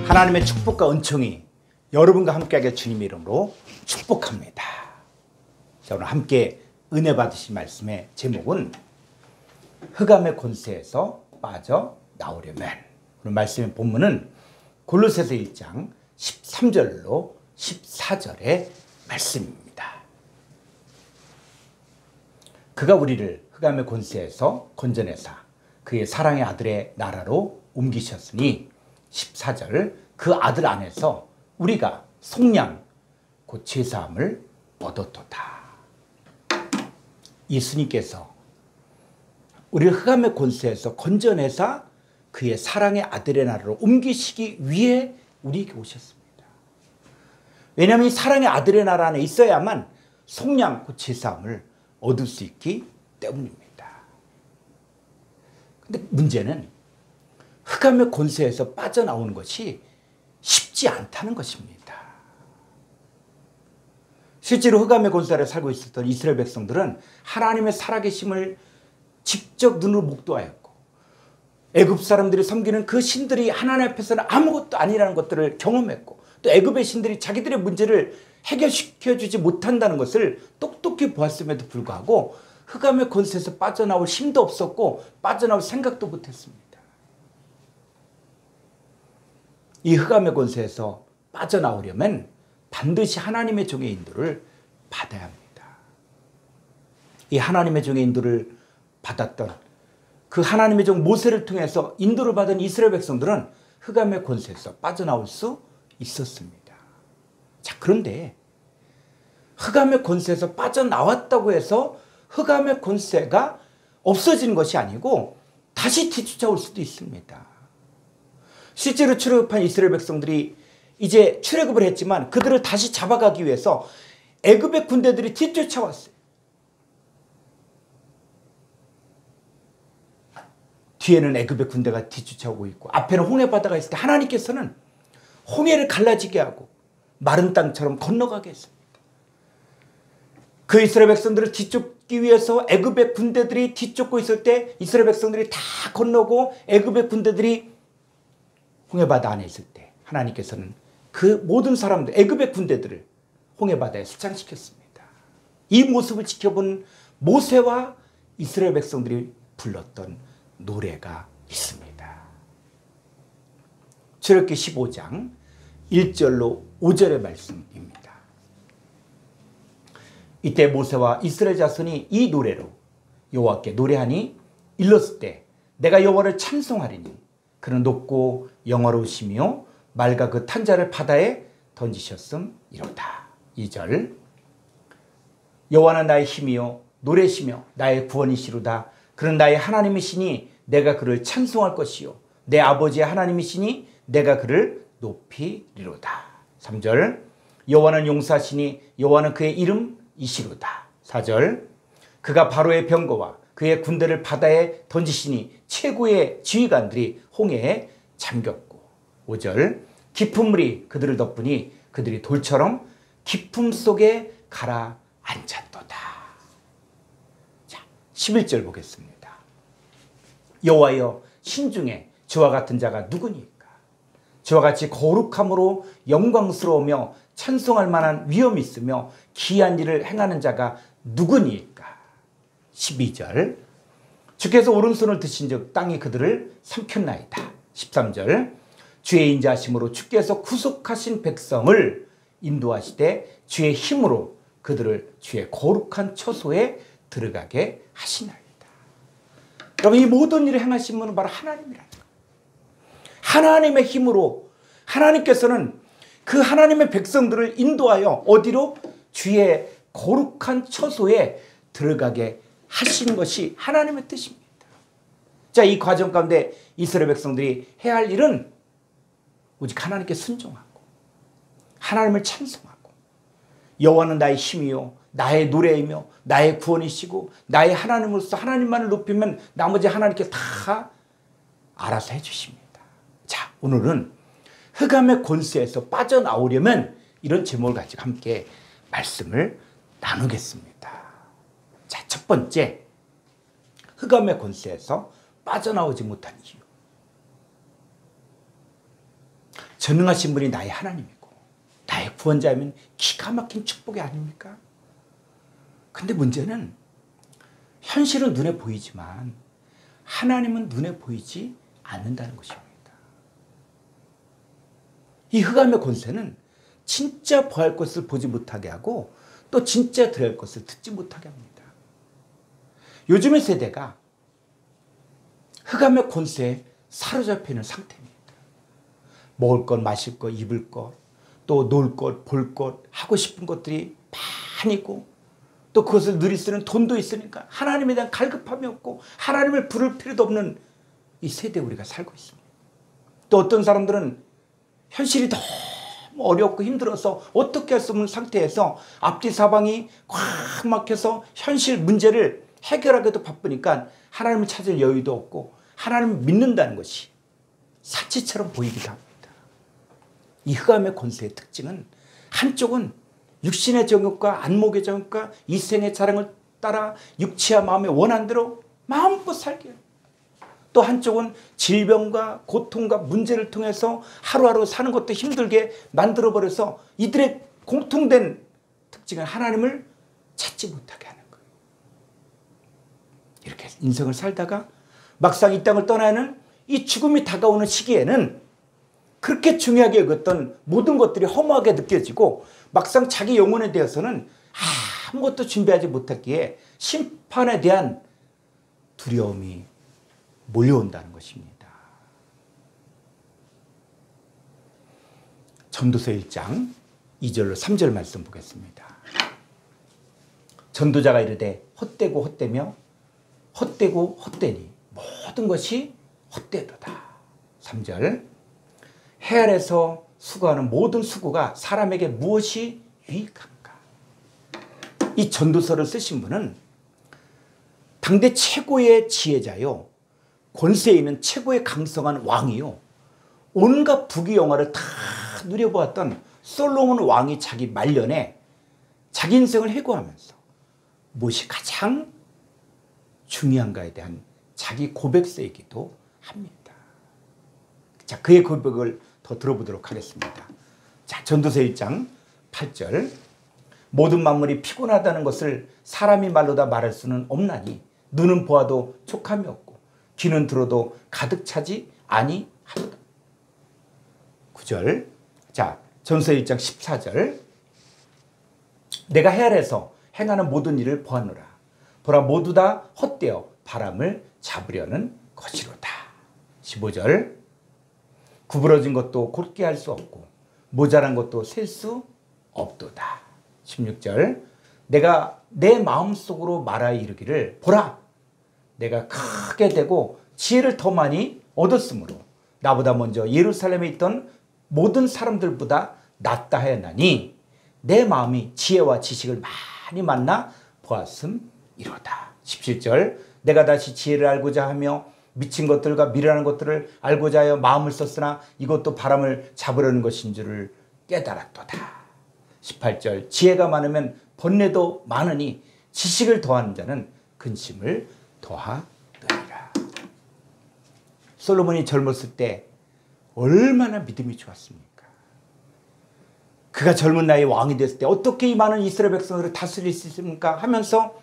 하나님의 축복과 은총이 여러분과 함께하게 주님의 이름으로 축복합니다. 자, 오늘 함께 은혜 받으신 말씀의 제목은 흑암의 권세에서 빠져나오려면. 오늘 말씀의 본문은 골로새서 1장 13절로 14절의 말씀입니다. 그가 우리를 흑암의 권세에서 건져내사 그의 사랑의 아들의 나라로 옮기셨으니 14절 그 아들 안에서 우리가 속량 곧 죄사함을 얻었도다. 예수님께서 우리를 흑암의 권세에서 건져내사 그의 사랑의 아들의 나라로 옮기시기 위해 우리에게 오셨습니다. 왜냐하면 이 사랑의 아들의 나라 안에 있어야만 속량 곧 죄사함을 얻을 수 있기 때문입니다. 근데 문제는 흑암의 권세에서 빠져나오는 것이 쉽지 않다는 것입니다. 실제로 흑암의 권세 아래 살고 있었던 이스라엘 백성들은 하나님의 살아계심을 직접 눈으로 목도하였고 애굽 사람들이 섬기는 그 신들이 하나님 앞에서는 아무것도 아니라는 것들을 경험했고 또 애굽의 신들이 자기들의 문제를 해결시켜주지 못한다는 것을 똑똑히 보았음에도 불구하고 흑암의 권세에서 빠져나올 힘도 없었고 빠져나올 생각도 못했습니다. 이 흑암의 권세에서 빠져나오려면 반드시 하나님의 종의 인도를 받아야 합니다. 이 하나님의 종의 인도를 받았던 그 하나님의 종 모세를 통해서 인도를 받은 이스라엘 백성들은 흑암의 권세에서 빠져나올 수 있었습니다. 자, 그런데 흑암의 권세에서 빠져나왔다고 해서 흑암의 권세가 없어지는 것이 아니고 다시 뒤쫓아올 수도 있습니다. 실제로 출애굽한 이스라엘 백성들이 이제 출애굽을 했지만 그들을 다시 잡아가기 위해서 애굽의 군대들이 뒤쫓아왔어요. 뒤에는 애굽의 군대가 뒤쫓아오고 있고 앞에는 홍해 바다가 있을 때 하나님께서는 홍해를 갈라지게 하고 마른 땅처럼 건너가게 했습니다. 그 이스라엘 백성들을 뒤쫓기 위해서 애굽의 군대들이 뒤쫓고 있을 때 이스라엘 백성들이 다 건너고 애굽의 군대들이 홍해바다 안에 있을 때 하나님께서는 그 모든 사람들 애굽의 군대들을 홍해바다에 수장시켰습니다. 이 모습을 지켜본 모세와 이스라엘 백성들이 불렀던 노래가 있습니다. 출애굽기 15장 1절로 5절의 말씀입니다. 이때 모세와 이스라엘 자손이 이 노래로 여호와께 노래하니 일렀을 때 내가 여호와를 찬송하리니 그는 높고 영화로우시며 말과 그 탄자를 바다에 던지셨음이로다. 2절 여호와는 나의 힘이요 노래시며 나의 구원이시로다. 그는 나의 하나님이시니 내가 그를 찬송할 것이요 내 아버지의 하나님이시니 내가 그를 높이리로다. 3절 여호와는 용사시니 여호와는 그의 이름이시로다. 4절 그가 바로의 병거와 그의 군대를 바다에 던지시니 최고의 지휘관들이 홍해에 잠겼고 5절 깊은 물이 그들을 덮으니 그들이 돌처럼 깊음 속에 가라앉았도다. 자, 11절 보겠습니다. 여호와여 신중에 저와 같은 자가 누구니까? 저와 같이 거룩함으로 영광스러우며 찬송할 만한 위엄이 있으며 기이한 일을 행하는 자가 누구니까? 12절 주께서 오른손을 드신 즉 땅이 그들을 삼켰나이다. 13절 주의 인자하심으로 주께서 구속하신 백성을 인도하시되 주의 힘으로 그들을 주의 거룩한 처소에 들어가게 하시나이다. 여러분 이 모든 일을 행하신 분은 바로 하나님이라는 거예요. 하나님의 힘으로 하나님께서는 그 하나님의 백성들을 인도하여 어디로? 주의 거룩한 처소에 들어가게 하시는 것이 하나님의 뜻입니다. 자, 이 과정 가운데 이스라엘 백성들이 해야 할 일은 오직 하나님께 순종하고 하나님을 찬송하고 여호와는 나의 힘이요 나의 노래이며 나의 구원이시고 나의 하나님으로서 하나님만을 높이면 나머지 하나님께 다 알아서 해주십니다. 자, 오늘은 흑암의 권세에서 빠져나오려면 이런 제목을 가지고 함께 말씀을 나누겠습니다. 자, 첫 번째 흑암의 권세에서 빠져나오지 못한 이유. 전능하신 분이 나의 하나님이고 나의 구원자이면 기가 막힌 축복이 아닙니까? 근데 문제는 현실은 눈에 보이지만 하나님은 눈에 보이지 않는다는 것입니다. 이 흑암의 권세는 진짜 보할 것을 보지 못하게 하고 또 진짜 들어야 할 것을 듣지 못하게 합니다. 요즘의 세대가 흑암의 권세에 사로잡혀 있는 상태입니다. 먹을 것, 마실 것, 입을 것, 또 놀 것, 볼 것, 하고 싶은 것들이 많이 있고 또 그것을 누릴 수 있는 돈도 있으니까 하나님에 대한 갈급함이 없고 하나님을 부를 필요도 없는 이 세대에 우리가 살고 있습니다. 또 어떤 사람들은 현실이 너무 어렵고 힘들어서 어떻게 할 수 없는 상태에서 앞뒤 사방이 꽉 막혀서 현실 문제를 해결하기도 바쁘니까 하나님을 찾을 여유도 없고 하나님을 믿는다는 것이 사치처럼 보이기도 합니다. 이 흑암의 권세의 특징은 한쪽은 육신의 정욕과 안목의 정욕과 이생의 자랑을 따라 육체와 마음의 원한대로 마음껏 살게 해요. 또 한쪽은 질병과 고통과 문제를 통해서 하루하루 사는 것도 힘들게 만들어버려서 이들의 공통된 특징은 하나님을 찾지 못하게 하는 거예요. 이렇게 인생을 살다가 막상 이 땅을 떠나야 하는 이 죽음이 다가오는 시기에는 그렇게 중요하게 여겼던 모든 것들이 허무하게 느껴지고 막상 자기 영혼에 대해서는 아무것도 준비하지 못했기에 심판에 대한 두려움이 몰려온다는 것입니다. 전도서 1장 2절로 3절 말씀 보겠습니다. 전도자가 이르되 헛되고 헛되며 헛되고 헛되니 모든 것이 헛되도다. 3절 해 아래서 수고하는 모든 수고가 사람에게 무엇이 유익한가? 이 전도서를 쓰신 분은 당대 최고의 지혜자요 권세에 있는 최고의 강성한 왕이요 온갖 부귀영화를 다 누려보았던 솔로몬 왕이 자기 말년에 자기 인생을 회고하면서 무엇이 가장 중요한가에 대한 자기 고백서이기도 합니다. 자, 그의 고백을 더 들어보도록 하겠습니다. 자, 전도서 1장 8절 모든 만물이 피곤하다는 것을 사람이 말로 다 말할 수는 없나니 눈은 보아도 촉함이 없고 귀는 들어도 가득 차지 아니하도다. 9절 자, 전도서 1장 14절 내가 해 아래에서 행하는 모든 일을 보았노라. 보라 모두 다 헛되어 바람을 잡으려는 것이로다. 15절 구부러진 것도 곧게 할 수 없고 모자란 것도 셀 수 없도다. 16절 내가 내 마음속으로 말하여 이르기를 보라 내가 크게 되고 지혜를 더 많이 얻었으므로 나보다 먼저 예루살렘에 있던 모든 사람들보다 낫다 하였나니 내 마음이 지혜와 지식을 많이 만나 보았음이로다. 17절 내가 다시 지혜를 알고자 하며 미친 것들과 미련한 것들을 알고자 하여 마음을 썼으나 이것도 바람을 잡으려는 것인 줄을 깨달았도다. 18절 지혜가 많으면 번뇌도 많으니 지식을 더하는 자는 근심을 더하느니라. 솔로몬이 젊었을 때 얼마나 믿음이 좋았습니까? 그가 젊은 나이에 왕이 됐을 때 어떻게 이 많은 이스라엘 백성들을 다스릴 수 있습니까? 하면서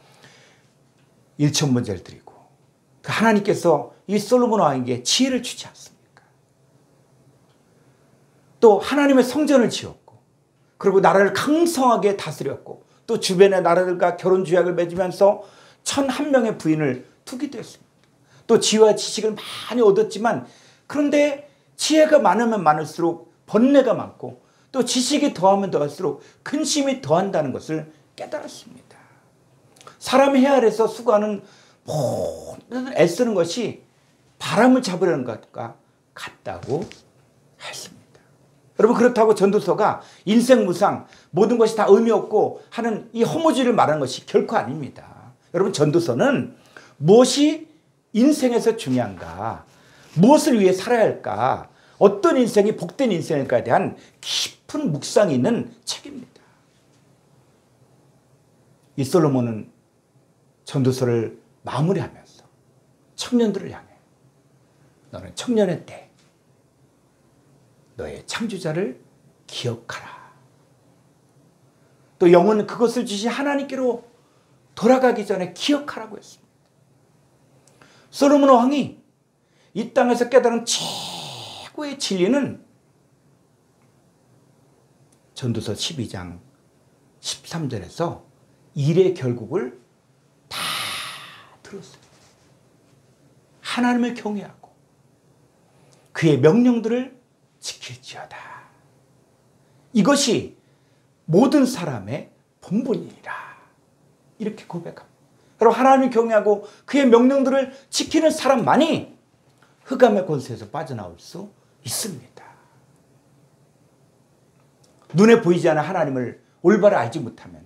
일천번제를 드리고 하나님께서 이 솔로몬 왕에게 지혜를 주지 않습니까? 또 하나님의 성전을 지었고 그리고 나라를 강성하게 다스렸고 또 주변의 나라들과 결혼 주약을 맺으면서 1,001명의 부인을 두기도 했습니다. 또 지혜와 지식을 많이 얻었지만 그런데 지혜가 많으면 많을수록 번뇌가 많고 또 지식이 더하면 더할수록 근심이 더한다는 것을 깨달았습니다. 사람의 해 아래서 수고하는 모든 애쓰는 것이 바람을 잡으려는 것과 같다고 했습니다. 여러분 그렇다고 전도서가 인생 무상 모든 것이 다 의미 없고 하는 이 허무주의를 말하는 것이 결코 아닙니다. 여러분 전도서는 무엇이 인생에서 중요한가 무엇을 위해 살아야 할까 어떤 인생이 복된 인생일까에 대한 깊은 묵상이 있는 책입니다. 이 솔로몬은 전도서를 마무리하면서 청년들을 향해 너는 청년의 때 너의 창조자를 기억하라. 또 영은 그것을 주신 하나님께로 돌아가기 전에 기억하라고 했습니다. 솔로몬 왕이 이 땅에서 깨달은 최고의 진리는 전도서 12장 13절에서 일의 결국을 다 들었어요. 하나님을 경외하고 그의 명령들을 지킬지어다. 이것이 모든 사람의 본분이니라. 이렇게 고백합니다. 그럼 하나님을 경외하고 그의 명령들을 지키는 사람만이 흑암의 권세에서 빠져나올 수 있습니다. 눈에 보이지 않는 하나님을 올바로 알지 못하면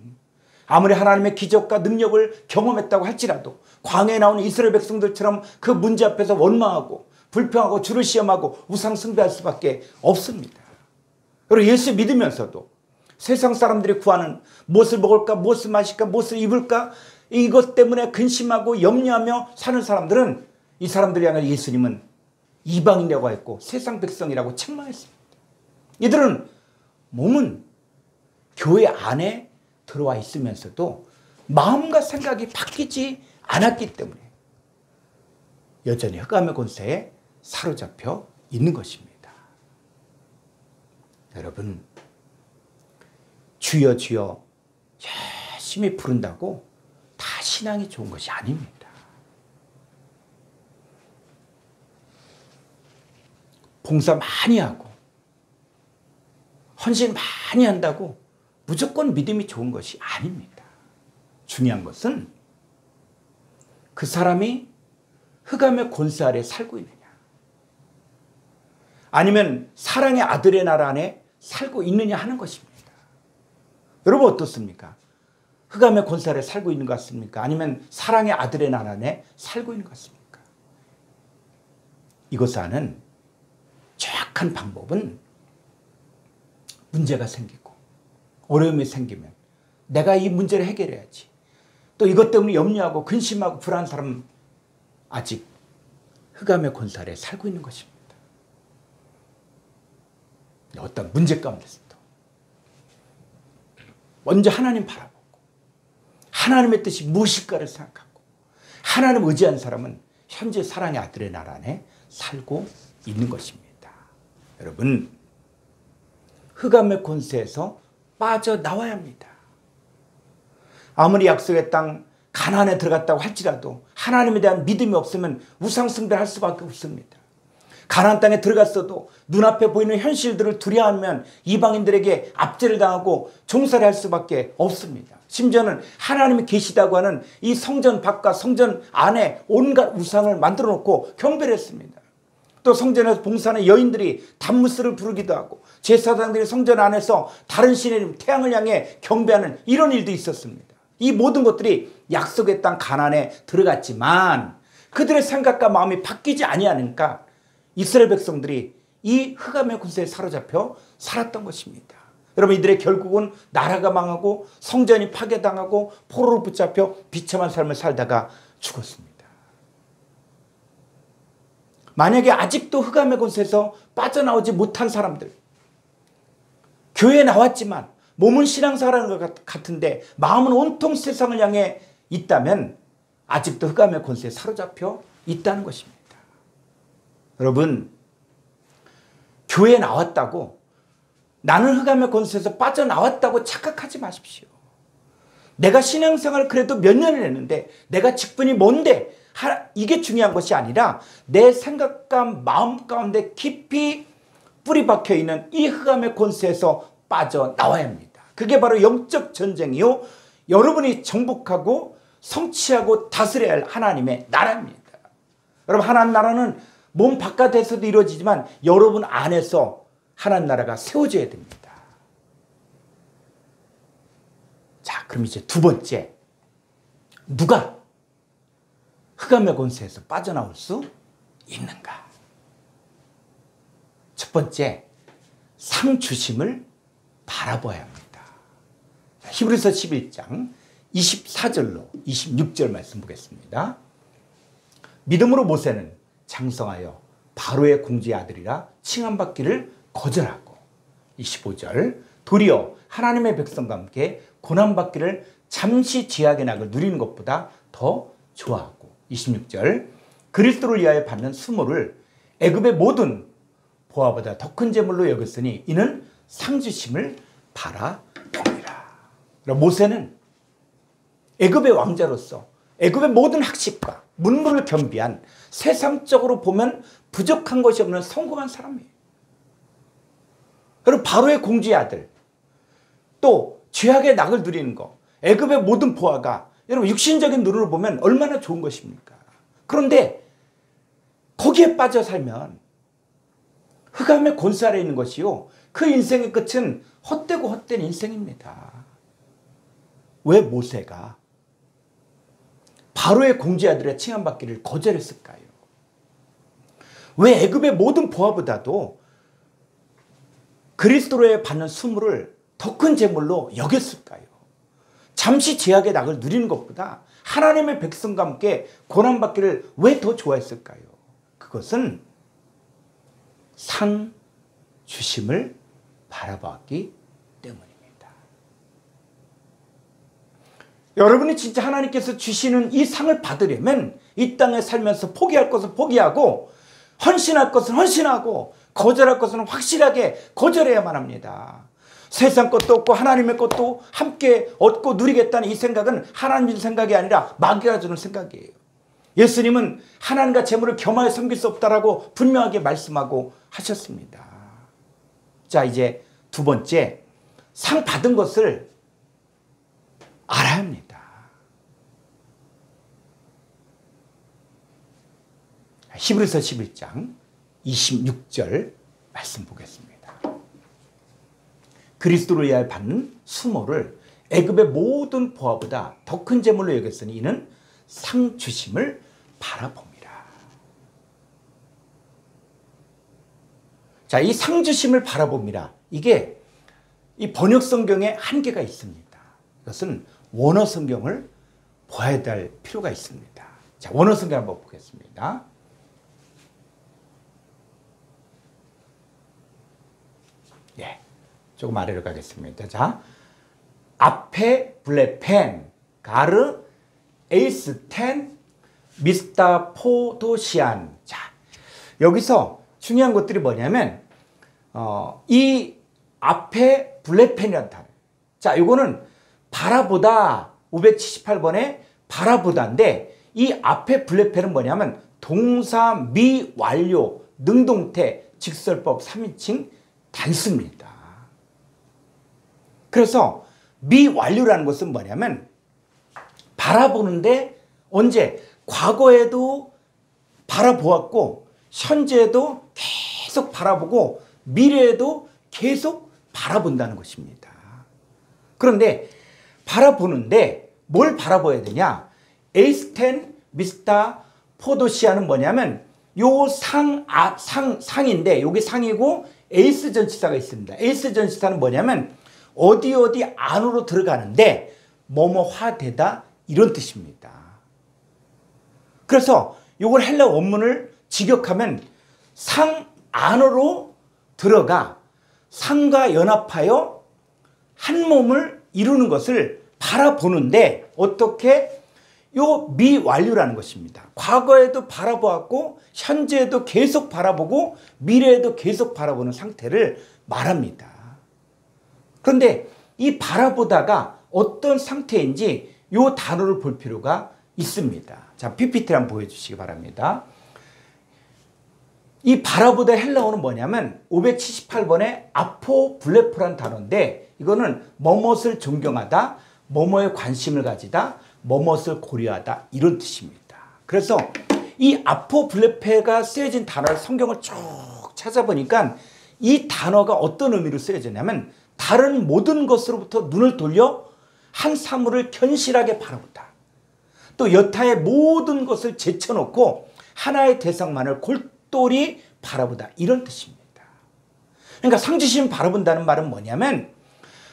아무리 하나님의 기적과 능력을 경험했다고 할지라도 광야에 나오는 이스라엘 백성들처럼 그 문제 앞에서 원망하고 불평하고 주를 시험하고 우상 숭배할 수밖에 없습니다. 그리고 예수 믿으면서도 세상 사람들이 구하는 무엇을 먹을까, 무엇을 마실까, 무엇을 입을까 이것 때문에 근심하고 염려하며 사는 사람들은 이 사람들이 향해 예수님은 이방인이라고 했고 세상 백성이라고 책망했습니다. 이들은 몸은 교회 안에 들어와 있으면서도 마음과 생각이 바뀌지 않았기 때문에 여전히 흑암의 권세에 사로잡혀 있는 것입니다. 여러분, 주여 주여 열심히 부른다고 다 신앙이 좋은 것이 아닙니다. 봉사 많이 하고 헌신 많이 한다고 무조건 믿음이 좋은 것이 아닙니다. 중요한 것은 그 사람이 흑암의 권세 아래 살고 있느냐, 아니면 사랑의 아들의 나라 안에 살고 있느냐 하는 것입니다. 여러분 어떻습니까? 흑암의 권세 아래 살고 있는 것 같습니까? 아니면 사랑의 아들의 나라 안에 살고 있는 것 같습니까? 이것을 아는 정확한 방법은 문제가 생기고 어려움이 생기면 내가 이 문제를 해결해야지, 또 이것 때문에 염려하고 근심하고 불안한 사람은 아직 흑암의 권세 아래 살고 있는 것입니다. 어떤 문제 가운데서도 먼저 하나님 바라보고 하나님의 뜻이 무엇일까를 생각하고 하나님 의지한 사람은 현재 사랑의 아들의 나라 안에 살고 있는 것입니다. 여러분, 흑암의 권세에서 빠져나와야 합니다. 아무리 약속의 땅 가나안에 들어갔다고 할지라도 하나님에 대한 믿음이 없으면 우상 숭배를 할 수밖에 없습니다. 가나안 땅에 들어갔어도 눈앞에 보이는 현실들을 두려워하면 이방인들에게 압제를 당하고 종살이 할 수밖에 없습니다. 심지어는 하나님이 계시다고 하는 이 성전 밖과 성전 안에 온갖 우상을 만들어 놓고 경배를 했습니다. 또 성전에서 봉사하는 여인들이 단무스를 부르기도 하고 제사장들이 성전 안에서 다른 신의 이름 태양을 향해 경배하는 이런 일도 있었습니다. 이 모든 것들이 약속의 땅 가나안에 들어갔지만 그들의 생각과 마음이 바뀌지 아니하니까 이스라엘 백성들이 이 흑암의 권세에 사로잡혀 살았던 것입니다. 여러분, 이들의 결국은 나라가 망하고 성전이 파괴당하고 포로로 붙잡혀 비참한 삶을 살다가 죽었습니다. 만약에 아직도 흑암의 권세에서 빠져나오지 못한 사람들, 교회에 나왔지만 몸은 신앙생활하는 것 같은데 마음은 온통 세상을 향해 있다면 아직도 흑암의 권세에 사로잡혀 있다는 것입니다. 여러분, 교회에 나왔다고 나는 흑암의 권세에서 빠져나왔다고 착각하지 마십시오. 내가 신앙생활을 그래도 몇 년을 했는데 내가 직분이 뭔데, 이게 중요한 것이 아니라 내 생각과 마음 가운데 깊이 뿌리 박혀 있는 이 흑암의 권세에서 빠져나와야 합니다. 그게 바로 영적 전쟁이요, 여러분이 정복하고 성취하고 다스려야 할 하나님의 나라입니다. 여러분, 하나님 나라는 몸 바깥에서도 이루어지지만 여러분 안에서 하나님 나라가 세워져야 됩니다. 자, 그럼 이제 두 번째, 누가 흑암의 권세에서 빠져나올 수 있는가? 첫 번째, 상 주심을 바라봐야 합니다. 히브리서 11장 24절로 26절 말씀 보겠습니다. 믿음으로 모세는 장성하여 바로의 공주의 아들이라 칭함받기를 거절하고 25절 도리어 하나님의 백성과 함께 고난받기를 잠시 죄악의 낙을 누리는 것보다 더 좋아하고 26절 그리스도를 위하여 받는 수모를 애굽의 모든 보화보다 더 큰 재물로 여겼으니 이는 상주심을 바라봅니다. 모세는 애굽의 왕자로서 애굽의 모든 학식과 문물을 겸비한 세상적으로 보면 부족한 것이 없는 성공한 사람이에요. 그리고 바로의 공주의 아들, 또 죄악의 낙을 누리는 것, 애굽의 모든 보화가 여러분 육신적인 눈으로 보면 얼마나 좋은 것입니까? 그런데 거기에 빠져 살면 흑암의 권세 아래 있는 것이요, 그 인생의 끝은 헛되고 헛된 인생입니다. 왜 모세가 바로의 공주의 아들의 칭함받기를 거절했을까요? 왜 애굽의 모든 보화보다도 그리스도로에 받는 수모를 더 큰 재물로 여겼을까요? 잠시 죄악의 낙을 누리는 것보다 하나님의 백성과 함께 고난받기를 왜 더 좋아했을까요? 그것은 상 주심을 바라봤기 때문입니다. 여러분이 진짜 하나님께서 주시는 이 상을 받으려면 이 땅에 살면서 포기할 것은 포기하고 헌신할 것은 헌신하고 거절할 것은 확실하게 거절해야만 합니다. 세상 것도 없고 하나님의 것도 함께 얻고 누리겠다는 이 생각은 하나님의 생각이 아니라 마귀가 주는 생각이에요. 예수님은 하나님과 재물을 겸하여 섬길 수 없다라고 분명하게 말씀하고 하셨습니다. 자, 이제 두 번째, 상 받은 것을 알아야 합니다. 히브리서 11장 26절 말씀 보겠습니다. 그리스도를 위하여 받는 수모를 애굽의 모든 보화보다 더 큰 재물로 여겼으니 이는 상 주심을 바라봅니다. 자, 이 상 주심을 바라봅니다. 이게 이 번역 성경에 한계가 있습니다. 이것은 원어 성경을 봐야 될 필요가 있습니다. 자, 원어 성경 한번 보겠습니다. 예, 조금 아래로 가겠습니다. 자, 앞에 블레펜, 가르, 에이스텐, 미스타포도시안. 자, 여기서 중요한 것들이 뭐냐면 이 앞에 블레펜이라는 단어. 자, 이거는 바라보다 578번에 바라보다인데 이 앞에 블레펜은 뭐냐면 동사 미완료 능동태 직설법 3인칭 단수입니다. 그래서 미완료라는 것은 뭐냐면 바라보는데 언제? 과거에도 바라보았고 현재에도 계속 바라보고 미래에도 계속 바라본다는 것입니다. 그런데 바라보는데 뭘 바라봐야 되냐? 에이스텐 미스타 포도시아는 뭐냐면 요 상인데 여기 상이고 에이스 전치사가 있습니다. 에이스 전치사는 뭐냐면 어디 안으로 들어가는데 뭐뭐화되다 이런 뜻입니다. 그래서 이걸 헬라 원문을 직역하면 상 안으로 들어가 상과 연합하여 한 몸을 이루는 것을 바라보는데 어떻게? 요 미완료라는 것입니다. 과거에도 바라보았고 현재에도 계속 바라보고 미래에도 계속 바라보는 상태를 말합니다. 그런데 이 바라보다가 어떤 상태인지 요 단어를 볼 필요가 있습니다. 자, PPT를 한번 보여주시기 바랍니다. 이 바라보다 헬라어는 뭐냐면 578번에 아포블레포란 단어인데 이거는 뭐뭇을 존경하다, 뭐뭐에 관심을 가지다, 뭐뭇을 고려하다 이런 뜻입니다. 그래서 이 아포블레페가 쓰여진 단어를 성경을 쭉 찾아보니까 이 단어가 어떤 의미로 쓰여졌냐면 다른 모든 것으로부터 눈을 돌려 한 사물을 견실하게 바라보다. 또 여타의 모든 것을 제쳐놓고 하나의 대상만을 골똘히 바라보다 이런 뜻입니다. 그러니까 상주심 바라본다는 말은 뭐냐면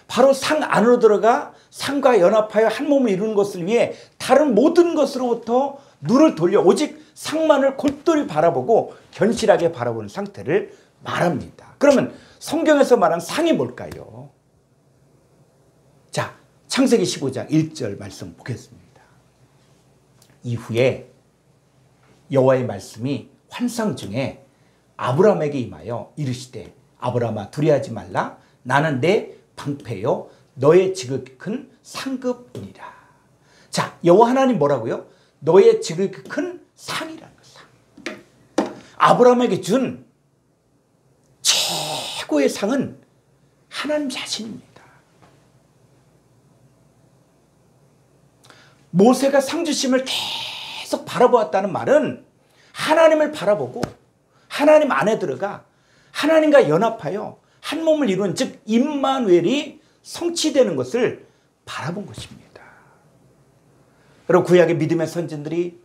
바로 상 안으로 들어가 상과 연합하여 한 몸을 이루는 것을 위해 다른 모든 것으로부터 눈을 돌려 오직 상만을 골똘히 바라보고 견실하게 바라보는 상태를 말합니다. 그러면 성경에서 말한 상이 뭘까요? 자, 창세기 15장 1절 말씀 보겠습니다. 이후에 여호와의 말씀이 환상 중에 아브라함에게 임하여 이르시되 아브라함아 두려워하지 말라. 나는 내 방패요 너의 지극히 큰 상급이니라. 자, 여호와 하나님 뭐라고요? 너의 지극히 큰 상이라는 거, 상. 아브라함에게 준 최고의 상은 하나님 자신입니다. 모세가 상 주심을 계속 바라보았다는 말은 하나님을 바라보고 하나님 안에 들어가 하나님과 연합하여 한 몸을 이룬 즉 임마누엘이 성취되는 것을 바라본 것입니다. 여러분, 구약의 믿음의 선진들이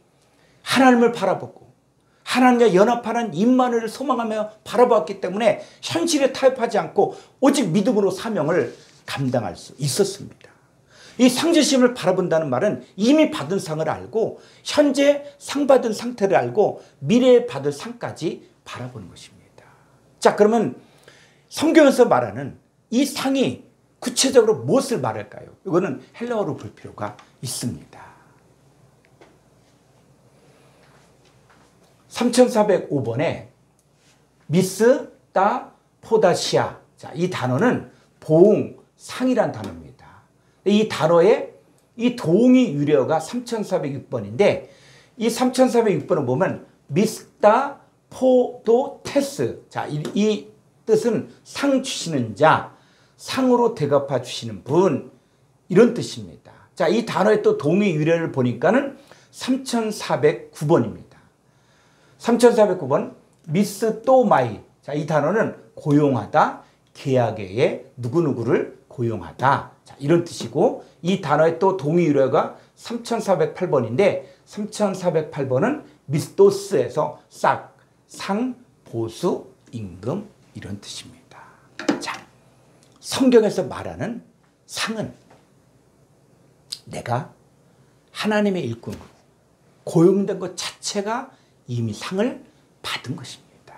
하나님을 바라보고 하나님과 연합하는 임마누엘을 소망하며 바라보았기 때문에 현실에 타협하지 않고 오직 믿음으로 사명을 감당할 수 있었습니다. 이 상주심을 바라본다는 말은 이미 받은 상을 알고 현재 상 받은 상태를 알고 미래에 받을 상까지 바라보는 것입니다. 자, 그러면 성경에서 말하는 이 상이 구체적으로 무엇을 말할까요? 이거는 헬라어로 볼 필요가 있습니다. 3405번에 미스 따 포다시아. 자, 이 단어는 보응, 상이란 단어입니다. 이 단어의 이 동의 유래어가 3406번인데 이 3406번을 보면 미스타 포도테스. 자, 이 뜻은 상 주시는 자, 상으로 대갚아 주시는 분, 이런 뜻입니다. 자, 이 단어의 또 동의 유래를 보니까는 3409번입니다. 3409번 미스토마이. 자, 이 단어는 고용하다, 계약에 누구누구를 고용하다. 자, 이런 뜻이고 이 단어의 또 동의 유래가 3408번인데 3408번은 미스토스에서 싹, 상, 보수, 임금 이런 뜻입니다. 자, 성경에서 말하는 상은 내가 하나님의 일꾼으로 고용된 것 자체가 이미 상을 받은 것입니다.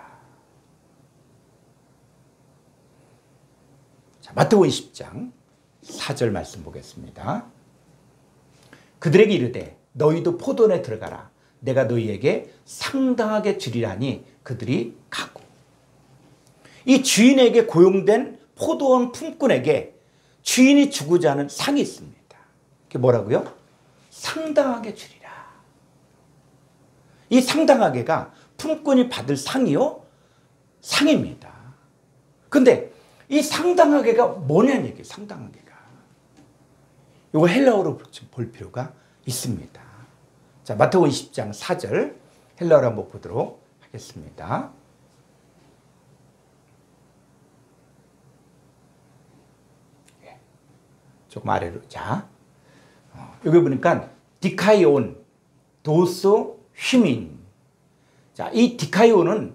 자, 마태복음 20장 4절 말씀 보겠습니다. 그들에게 이르되 너희도 포도원에 들어가라. 내가 너희에게 상당하게 주리라니 그들이 가고. 이 주인에게 고용된 포도원 품꾼에게 주인이 주고자 하는 상이 있습니다. 그게 뭐라고요? 상당하게 주리라. 이 상당하게가 품꾼이 받을 상이요? 상입니다. 근데 이 상당하게가 뭐냐는 얘기예요. 상당하게가. 이거 헬라어로 볼 필요가 있습니다. 자, 마태복음 20장 4절 헬라어로 한번 보도록 하겠습니다. 조금 아래로. 자, 여기 보니까 디카이온, 도소, 휘민. 자, 이 디카이온은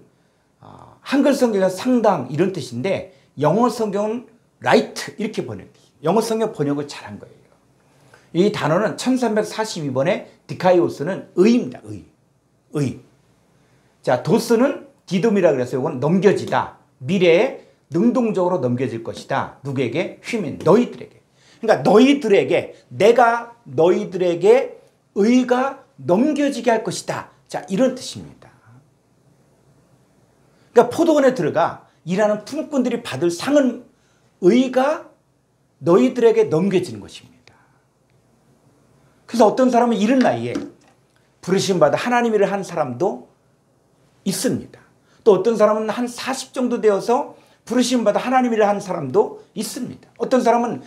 한글 성경에서 상당 이런 뜻인데 영어 성경은 라이트 이렇게 번역해요. 영어 성경 번역을 잘한 거예요. 이 단어는 1342번에 디카이오스는 의입니다. 의. 자, 도스는 디돔이라 그래서 이건 넘겨지다. 미래에 능동적으로 넘겨질 것이다. 누구에게? 휘민, 너희들에게. 그러니까 너희들에게, 내가 너희들에게 의가 넘겨지게 할 것이다. 자, 이런 뜻입니다. 그러니까 포도원에 들어가 일하는 품꾼들이 받을 상은 의가 너희들에게 넘겨지는 것입니다. 그래서 어떤 사람은 이른 나이에 부르심받아 하나님 일을 한 사람도 있습니다. 또 어떤 사람은 한 40 정도 되어서 부르심받아 하나님 일을 한 사람도 있습니다. 어떤 사람은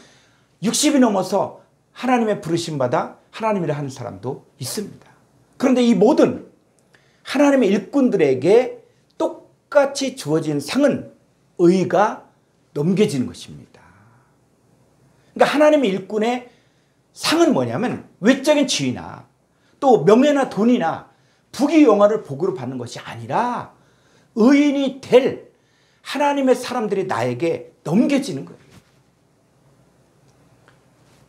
60이 넘어서 하나님의 부르심받아 하나님 일을 하는 사람도 있습니다. 그런데 이 모든 하나님의 일꾼들에게 똑같이 주어진 상은 의가 넘겨지는 것입니다. 그러니까 하나님의 일꾼의 상은 뭐냐면 외적인 지위나 또 명예나 돈이나 부귀 영화를 복으로 받는 것이 아니라 의인이 될 하나님의 사람들이 나에게 넘겨지는 거예요.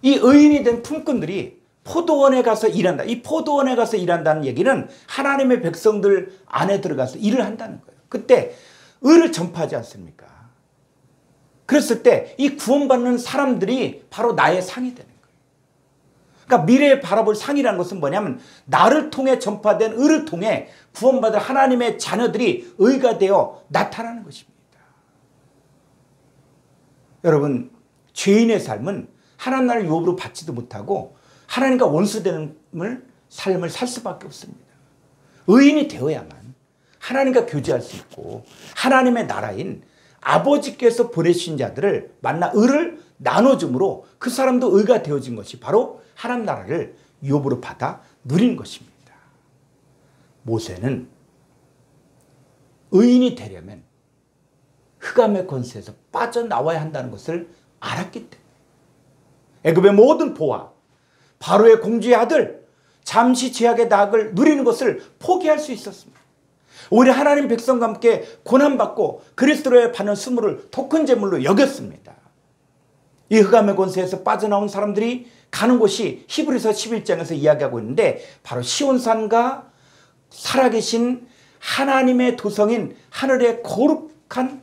이 의인이 된 품꾼들이 포도원에 가서 일한다. 이 포도원에 가서 일한다는 얘기는 하나님의 백성들 안에 들어가서 일을 한다는 거예요. 그때 의를 전파하지 않습니까? 그랬을 때 이 구원받는 사람들이 바로 나의 상이 되는 거예요. 그러니까 미래에 바라볼 상이라는 것은 뭐냐면 나를 통해 전파된 의를 통해 구원받을 하나님의 자녀들이 의가 되어 나타나는 것입니다. 여러분, 죄인의 삶은 하나님 나라를 유업으로 받지도 못하고 하나님과 원수되는 삶을 살 수밖에 없습니다. 의인이 되어야만 하나님과 교제할 수 있고 하나님의 나라인 아버지께서 보내신 자들을 만나 의를 나눠줌으로 그 사람도 의가 되어진 것이 바로 하나님 나라를 유업으로 받아 누린 것입니다. 모세는 의인이 되려면 흑암의 권세에서 빠져나와야 한다는 것을 알았기 때문에 애굽의 모든 보화, 바로의 공주의 아들, 잠시 죄악의 낙을 누리는 것을 포기할 수 있었습니다. 오히려 하나님 백성과 함께 고난받고 그리스도의 받는 수모를 독큰 제물로 여겼습니다. 이 흑암의 권세에서 빠져나온 사람들이 가는 곳이 히브리서 11장에서 이야기하고 있는데 바로 시온산과 살아계신 하나님의 도성인 하늘의 거룩한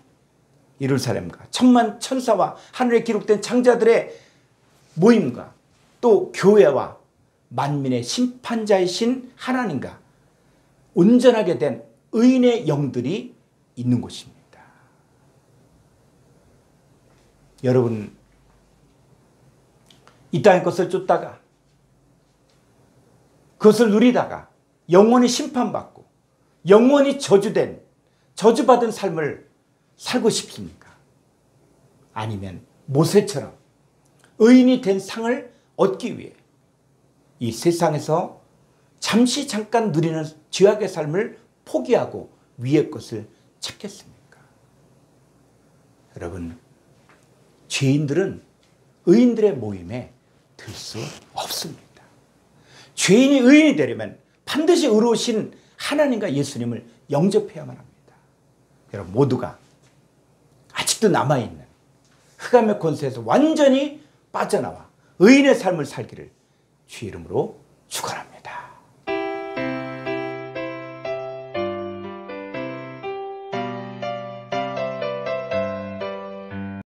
예루살렘과 천만 천사와 하늘에 기록된 창자들의 모임과 또 교회와 만민의 심판자이신 하나님과 온전하게 된 의인의 영들이 있는 곳입니다. 여러분, 이 땅의 것을 쫓다가 그것을 누리다가 영원히 심판받고 영원히 저주받은 삶을 살고 싶습니까? 아니면 모세처럼 의인이 된 상을 얻기 위해 이 세상에서 잠깐 누리는 죄악의 삶을 포기하고 위의 것을 찾겠습니까? 여러분, 죄인들은 의인들의 모임에 들 수 없습니다. 죄인이 의인이 되려면 반드시 의로우신 하나님과 예수님을 영접해야만 합니다. 여러분 모두가 아직도 남아있는 흑암의 권세에서 완전히 빠져나와 의인의 삶을 살기를 주의 이름으로 축원합니다.